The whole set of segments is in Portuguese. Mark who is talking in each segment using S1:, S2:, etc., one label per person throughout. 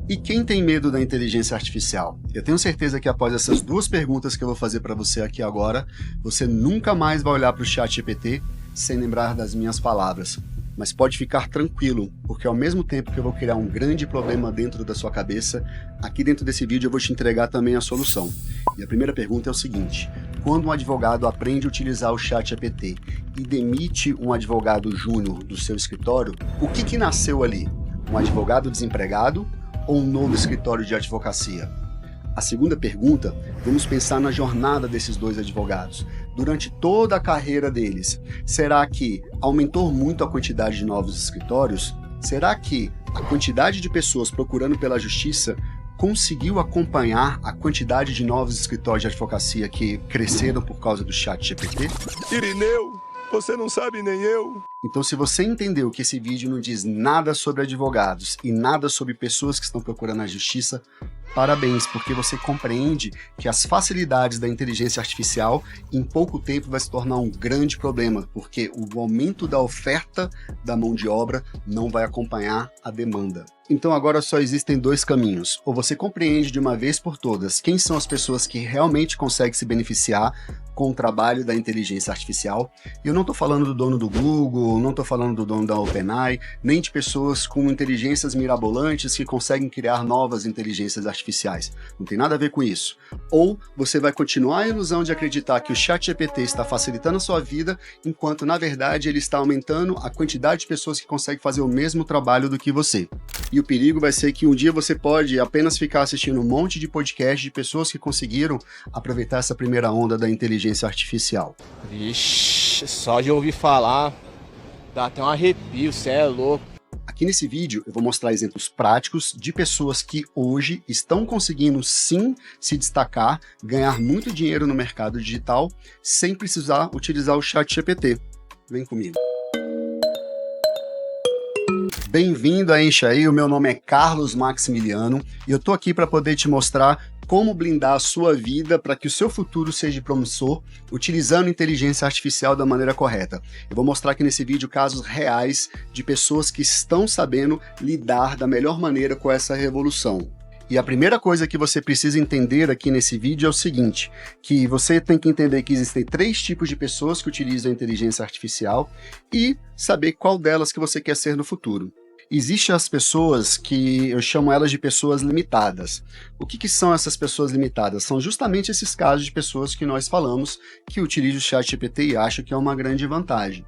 S1: E quem tem medo da inteligência artificial? Eu tenho certeza que após essas duas perguntas que eu vou fazer para você aqui agora, você nunca mais vai olhar para o ChatGPT sem lembrar das minhas palavras. Mas pode ficar tranquilo, porque ao mesmo tempo que eu vou criar um grande problema dentro da sua cabeça, aqui dentro desse vídeo eu vou te entregar também a solução. E a primeira pergunta é o seguinte: quando um advogado aprende a utilizar o ChatGPT e demite um advogado júnior do seu escritório, o que nasceu ali? Um advogado desempregado ou um novo escritório de advocacia? A segunda pergunta, vamos pensar na jornada desses dois advogados. Durante toda a carreira deles, será que aumentou muito a quantidade de novos escritórios? Será que a quantidade de pessoas procurando pela justiça conseguiu acompanhar a quantidade de novos escritórios de advocacia que cresceram por causa do ChatGPT?
S2: Irineu, você não sabe nem eu.
S1: Então, se você entendeu que esse vídeo não diz nada sobre advogados e nada sobre pessoas que estão procurando a justiça, parabéns, porque você compreende que as facilidades da inteligência artificial em pouco tempo vai se tornar um grande problema, porque o aumento da oferta da mão de obra não vai acompanhar a demanda. Então agora só existem dois caminhos: ou você compreende de uma vez por todas quem são as pessoas que realmente conseguem se beneficiar com o trabalho da inteligência artificial. E eu não estou falando do dono do Google, não estou falando do dono da OpenAI, nem de pessoas com inteligências mirabolantes que conseguem criar novas inteligências artificiais. Não tem nada a ver com isso. Ou você vai continuar a ilusão de acreditar que o ChatGPT está facilitando a sua vida, enquanto na verdade ele está aumentando a quantidade de pessoas que conseguem fazer o mesmo trabalho do que você. E o perigo vai ser que um dia você pode apenas ficar assistindo um monte de podcast de pessoas que conseguiram aproveitar essa primeira onda da inteligência artificial.
S3: Vixe, só de ouvir falar, dá até um arrepio, cê é louco.
S1: Aqui nesse vídeo eu vou mostrar exemplos práticos de pessoas que hoje estão conseguindo sim se destacar, ganhar muito dinheiro no mercado digital, sem precisar utilizar o ChatGPT. Vem comigo. Bem-vindo a Enxaí, o meu nome é Carlos Maximiliano e eu tô aqui para poder te mostrar como blindar a sua vida para que o seu futuro seja promissor, utilizando inteligência artificial da maneira correta. Eu vou mostrar aqui nesse vídeo casos reais de pessoas que estão sabendo lidar da melhor maneira com essa revolução. E a primeira coisa que você precisa entender aqui nesse vídeo é o seguinte, que você tem que entender que existem 3 tipos de pessoas que utilizam a inteligência artificial e saber qual delas que você quer ser no futuro. Existem as pessoas que eu chamo elas de pessoas limitadas. O que são essas pessoas limitadas? São justamente esses casos de pessoas que nós falamos que utilizam o ChatGPT e acham que é uma grande vantagem.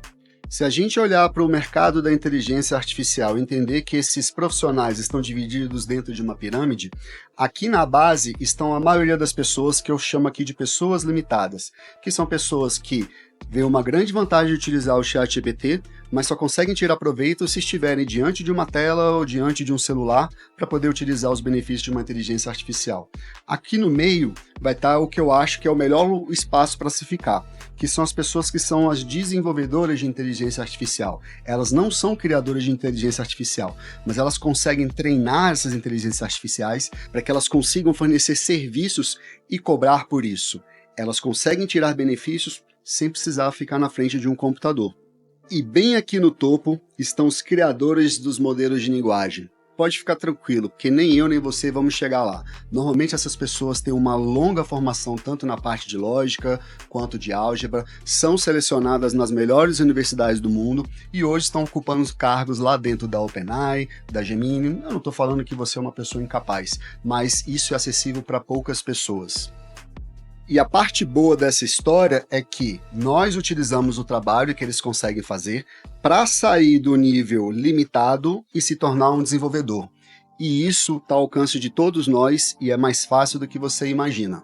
S1: Se a gente olhar para o mercado da inteligência artificial e entender que esses profissionais estão divididos dentro de uma pirâmide, aqui na base estão a maioria das pessoas que eu chamo aqui de pessoas limitadas, que são pessoas que vê uma grande vantagem de utilizar o ChatGPT, mas só conseguem tirar proveito se estiverem diante de uma tela ou diante de um celular para poder utilizar os benefícios de uma inteligência artificial. Aqui no meio vai estar o que eu acho que é o melhor espaço para se ficar, que são as pessoas que são as desenvolvedoras de inteligência artificial. Elas não são criadoras de inteligência artificial, mas elas conseguem treinar essas inteligências artificiais para que elas consigam fornecer serviços e cobrar por isso. Elas conseguem tirar benefícios sem precisar ficar na frente de um computador. E bem aqui no topo estão os criadores dos modelos de linguagem. Pode ficar tranquilo, porque nem eu nem você vamos chegar lá. Normalmente essas pessoas têm uma longa formação tanto na parte de lógica quanto de álgebra, são selecionadas nas melhores universidades do mundo e hoje estão ocupando os cargos lá dentro da OpenAI, da Gemini. Eu não estou falando que você é uma pessoa incapaz, mas isso é acessível para poucas pessoas. E a parte boa dessa história é que nós utilizamos o trabalho que eles conseguem fazer para sair do nível limitado e se tornar um desenvolvedor. E isso está ao alcance de todos nós e é mais fácil do que você imagina.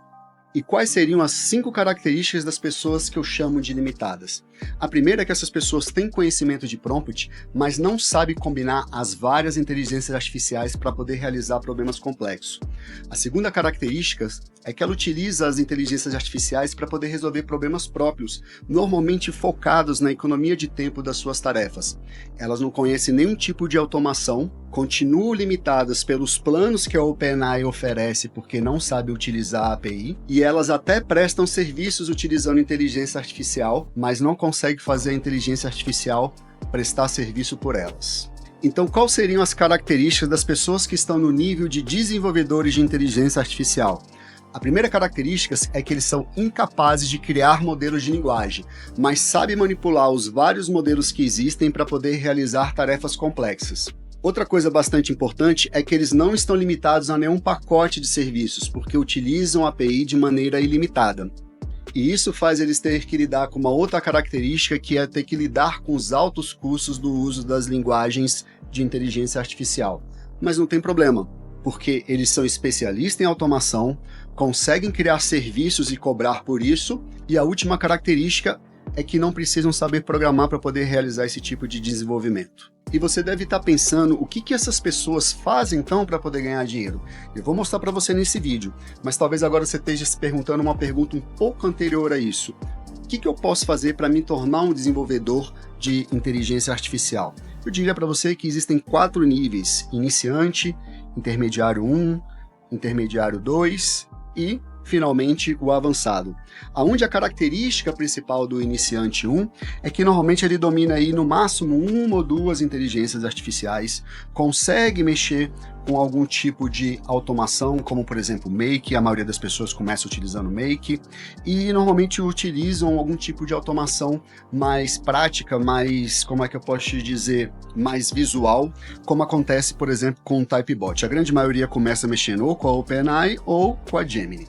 S1: E quais seriam as 5 características das pessoas que eu chamo de limitadas? A primeira é que essas pessoas têm conhecimento de prompt, mas não sabem combinar as várias inteligências artificiais para poder realizar problemas complexos. A segunda característica é que ela utiliza as inteligências artificiais para poder resolver problemas próprios, normalmente focados na economia de tempo das suas tarefas. Elas não conhecem nenhum tipo de automação, continuam limitadas pelos planos que a OpenAI oferece porque não sabe utilizar a API, e elas até prestam serviços utilizando inteligência artificial, mas não conseguem fazer a inteligência artificial prestar serviço por elas. Então, quais seriam as características das pessoas que estão no nível de desenvolvedores de inteligência artificial? A primeira característica é que eles são incapazes de criar modelos de linguagem, mas sabem manipular os vários modelos que existem para poder realizar tarefas complexas. Outra coisa bastante importante é que eles não estão limitados a nenhum pacote de serviços, porque utilizam a API de maneira ilimitada. E isso faz eles ter que lidar com uma outra característica, que é ter que lidar com os altos custos do uso das linguagens de inteligência artificial. Mas não tem problema, porque eles são especialistas em automação, conseguem criar serviços e cobrar por isso, e a última característica é que não precisam saber programar para poder realizar esse tipo de desenvolvimento. E você deve estar pensando o que essas pessoas fazem então para poder ganhar dinheiro. Eu vou mostrar para você nesse vídeo, mas talvez agora você esteja se perguntando uma pergunta um pouco anterior a isso. O que eu posso fazer para me tornar um desenvolvedor de inteligência artificial? Eu diria para você que existem 4 níveis: iniciante, intermediário 1, intermediário 2 e, finalmente, o avançado. Onde a característica principal do iniciante 1 é que normalmente ele domina aí no máximo 1 ou 2 inteligências artificiais, consegue mexer com algum tipo de automação, como por exemplo Make, a maioria das pessoas começa utilizando Make, e normalmente utilizam algum tipo de automação mais prática, mais, como é que eu posso te dizer, mais visual, como acontece por exemplo com o Typebot. A grande maioria começa mexendo ou com a OpenAI ou com a Gemini.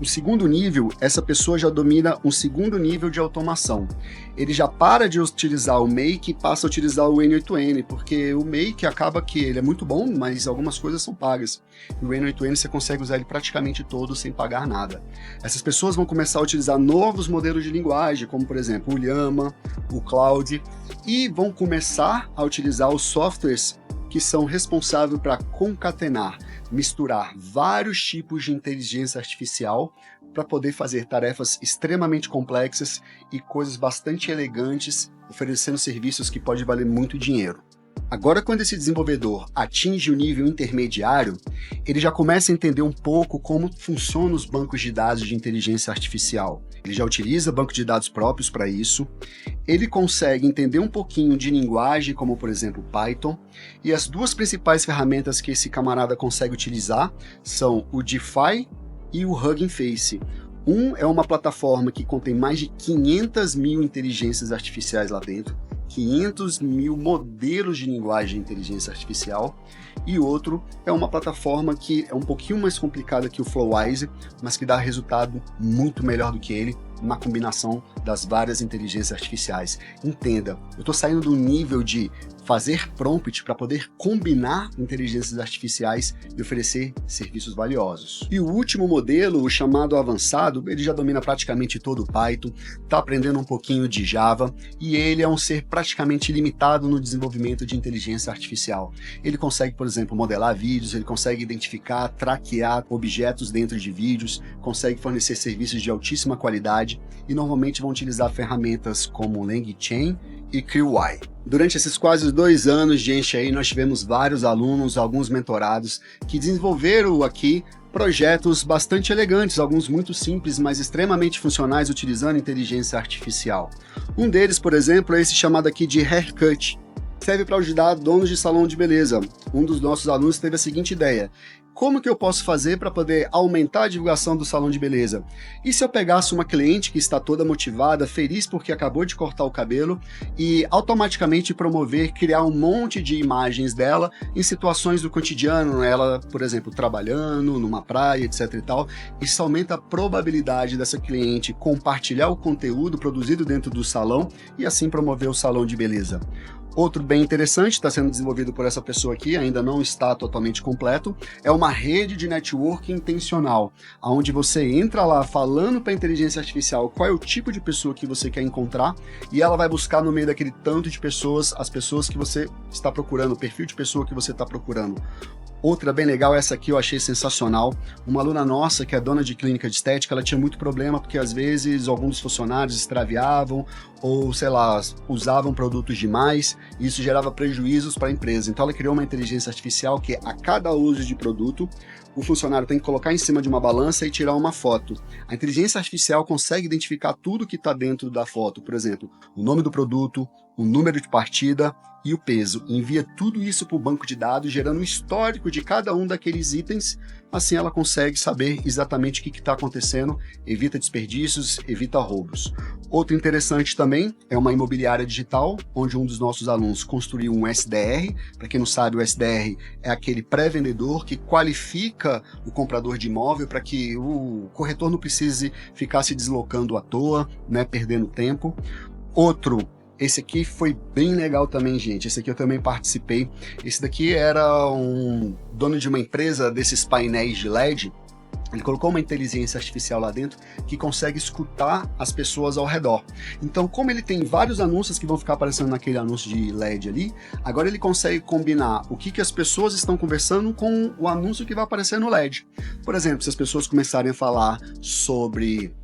S1: O segundo nível, essa pessoa já domina um segundo nível de automação. Ele já para de utilizar o Make e passa a utilizar o N8N, porque o Make acaba que ele é muito bom, mas algumas coisas são pagas. E o N8N você consegue usar ele praticamente todo sem pagar nada. Essas pessoas vão começar a utilizar novos modelos de linguagem, como por exemplo o Llama, o Claude, e vão começar a utilizar os softwares que são responsáveis para concatenar, misturar vários tipos de inteligência artificial para poder fazer tarefas extremamente complexas e coisas bastante elegantes, oferecendo serviços que podem valer muito dinheiro. Agora, quando esse desenvolvedor atinge o nível intermediário, ele já começa a entender um pouco como funcionam os bancos de dados de inteligência artificial. Ele já utiliza banco de dados próprios para isso, ele consegue entender um pouquinho de linguagem, como por exemplo Python, e as 2 principais ferramentas que esse camarada consegue utilizar são o DeFi e o Hugging Face. É uma plataforma que contém mais de 500 mil inteligências artificiais lá dentro, 500 mil modelos de linguagem de inteligência artificial, e outro é uma plataforma que é um pouquinho mais complicada que o Flowise, mas que dá resultado muito melhor do que ele na combinação das várias inteligências artificiais. Entenda, eu estou saindo do nível de fazer prompt para poder combinar inteligências artificiais e oferecer serviços valiosos. E o último modelo, o chamado avançado, ele já domina praticamente todo o Python, está aprendendo um pouquinho de Java, e ele é um ser praticamente limitado no desenvolvimento de inteligência artificial. Ele consegue, por exemplo, modelar vídeos, ele consegue identificar, traquear objetos dentro de vídeos, consegue fornecer serviços de altíssima qualidade, e normalmente vão utilizar ferramentas como LangChain e CrewY. Durante esses quase 2 anos de Enche, nós tivemos vários alunos, alguns mentorados, que desenvolveram aqui projetos bastante elegantes, alguns muito simples, mas extremamente funcionais, utilizando inteligência artificial. Um deles, por exemplo, é esse chamado aqui de Haircut. Serve para ajudar donos de salão de beleza. Um dos nossos alunos teve a seguinte ideia: como que eu posso fazer para poder aumentar a divulgação do salão de beleza? E se eu pegasse uma cliente que está toda motivada, feliz porque acabou de cortar o cabelo, e automaticamente promover, criar um monte de imagens dela em situações do cotidiano, ela, por exemplo, trabalhando numa praia, etc e tal. Isso aumenta a probabilidade dessa cliente compartilhar o conteúdo produzido dentro do salão e assim promover o salão de beleza. Outro bem interessante, está sendo desenvolvido por essa pessoa aqui, ainda não está totalmente completo, é uma rede de networking intencional, onde você entra lá falando para a inteligência artificial qual é o tipo de pessoa que você quer encontrar, e ela vai buscar no meio daquele tanto de pessoas, as pessoas que você está procurando, o perfil de pessoa que você está procurando. Outra bem legal, essa aqui eu achei sensacional. Uma aluna nossa, que é dona de clínica de estética, ela tinha muito problema porque às vezes alguns funcionários extraviavam ou, sei lá, usavam produtos demais, e isso gerava prejuízos para a empresa. Então ela criou uma inteligência artificial que a cada uso de produto, o funcionário tem que colocar em cima de uma balança e tirar uma foto. A inteligência artificial consegue identificar tudo que está dentro da foto, por exemplo, o nome do produto, o número de partida e o peso. Envia tudo isso para o banco de dados, gerando um histórico de cada um daqueles itens. Assim ela consegue saber exatamente o que está acontecendo, evita desperdícios, evita roubos. Outro interessante também é uma imobiliária digital, onde um dos nossos alunos construiu um SDR. Para quem não sabe, o SDR é aquele pré-vendedor que qualifica o comprador de imóvel para que o corretor não precise ficar se deslocando à toa, né, perdendo tempo. Esse aqui foi bem legal também, gente. Esse aqui eu também participei. Esse daqui era um dono de uma empresa desses painéis de LED. Ele colocou uma inteligência artificial lá dentro que consegue escutar as pessoas ao redor. Então, como ele tem vários anúncios que vão ficar aparecendo naquele anúncio de LED ali, agora ele consegue combinar o que as pessoas estão conversando com o anúncio que vai aparecer no LED. Por exemplo, se as pessoas começarem a falar sobre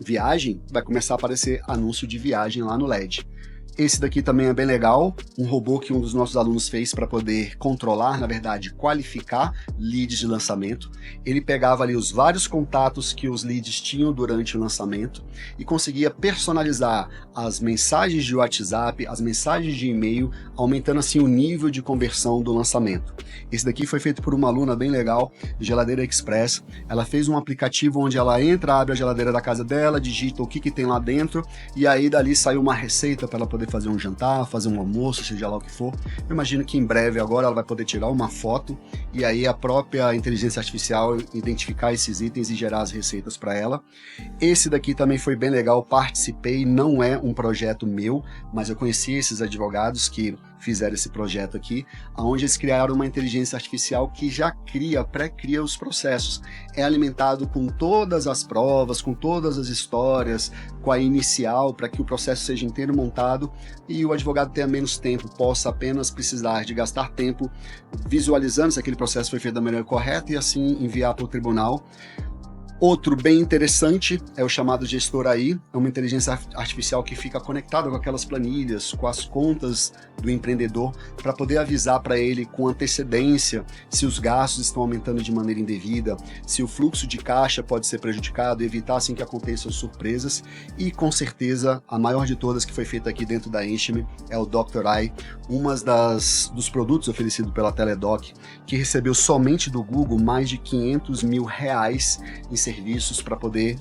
S1: viagem, vai começar a aparecer anúncio de viagem lá no LED. Esse daqui também é bem legal, um robô que um dos nossos alunos fez para poder controlar, na verdade, qualificar leads de lançamento. Ele pegava ali os vários contatos que os leads tinham durante o lançamento e conseguia personalizar as mensagens de WhatsApp, as mensagens de e-mail, aumentando assim o nível de conversão do lançamento. Esse daqui foi feito por uma aluna bem legal, Geladeira Express. Ela fez um aplicativo onde ela entra, abre a geladeira da casa dela, digita o que tem lá dentro e aí dali saiu uma receita para ela poder fazer um jantar, fazer um almoço, seja lá o que for. Eu imagino que em breve agora ela vai poder tirar uma foto e aí a própria inteligência artificial identificar esses itens e gerar as receitas para ela. Esse daqui também foi bem legal, participei, não é um projeto meu, mas eu conheci esses advogados que fizeram esse projeto aqui, onde eles criaram uma inteligência artificial que já pré-cria os processos. É alimentado com todas as provas, com todas as histórias, com a inicial, para que o processo seja inteiro montado e o advogado tenha menos tempo, possa apenas precisar de gastar tempo visualizando se aquele processo foi feito da maneira correta e assim enviar para o tribunal. Outro bem interessante é o chamado Gestor AI, é uma inteligência artificial que fica conectada com aquelas planilhas, com as contas do empreendedor, para poder avisar para ele com antecedência se os gastos estão aumentando de maneira indevida, se o fluxo de caixa pode ser prejudicado, evitar assim que aconteçam surpresas. E com certeza a maior de todas que foi feita aqui dentro da Enchme é o Dr. AI, dos produtos oferecidos pela Teledoc, que recebeu somente do Google mais de R$500 mil em serviços para poder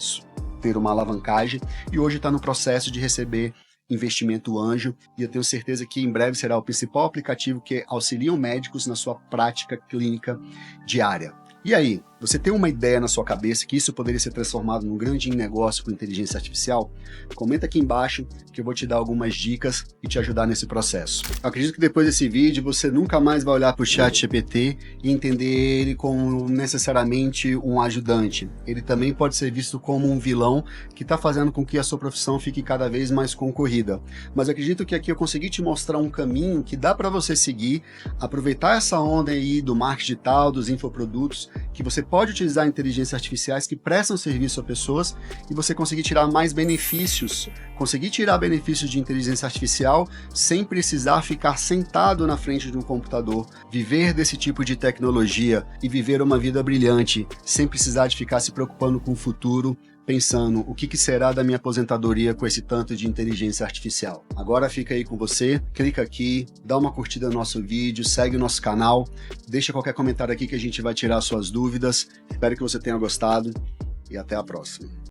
S1: ter uma alavancagem e hoje está no processo de receber investimento anjo e eu tenho certeza que em breve será o principal aplicativo que auxilia médicos na sua prática clínica diária. E aí, você tem uma ideia na sua cabeça que isso poderia ser transformado num grande negócio com inteligência artificial? Comenta aqui embaixo que eu vou te dar algumas dicas e te ajudar nesse processo. Eu acredito que depois desse vídeo você nunca mais vai olhar para o ChatGPT e entender ele como necessariamente um ajudante. Ele também pode ser visto como um vilão que está fazendo com que a sua profissão fique cada vez mais concorrida. Mas eu acredito que aqui eu consegui te mostrar um caminho que dá para você seguir, aproveitar essa onda aí do marketing digital, dos infoprodutos, que você pode utilizar inteligências artificiais que prestam serviço a pessoas e você conseguir tirar mais benefícios, conseguir tirar benefícios de inteligência artificial sem precisar ficar sentado na frente de um computador, viver desse tipo de tecnologia e viver uma vida brilhante, sem precisar de ficar se preocupando com o futuro, pensando o que será da minha aposentadoria com esse tanto de inteligência artificial. Agora fica aí com você, clica aqui, dá uma curtida no nosso vídeo, segue o nosso canal, deixa qualquer comentário aqui que a gente vai tirar suas dúvidas. Espero que você tenha gostado e até a próxima.